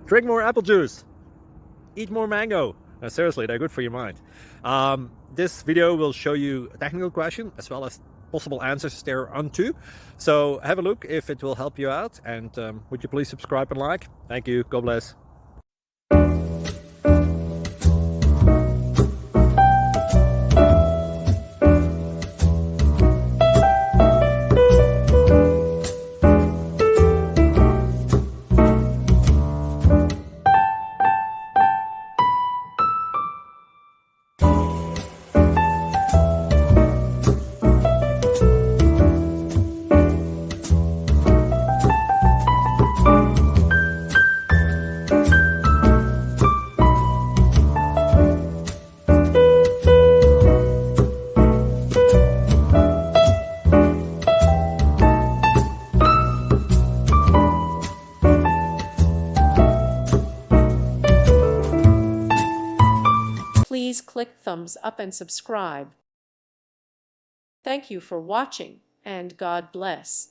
Drink more apple juice. Eat more mango. Seriously, they're good for your mind. This video will show you a technical question as well as possible answers thereunto. So have a look if it will help you out, and would you please subscribe and like? Thank you. God bless. Please click thumbs up and subscribe. Thank you for watching, and God bless.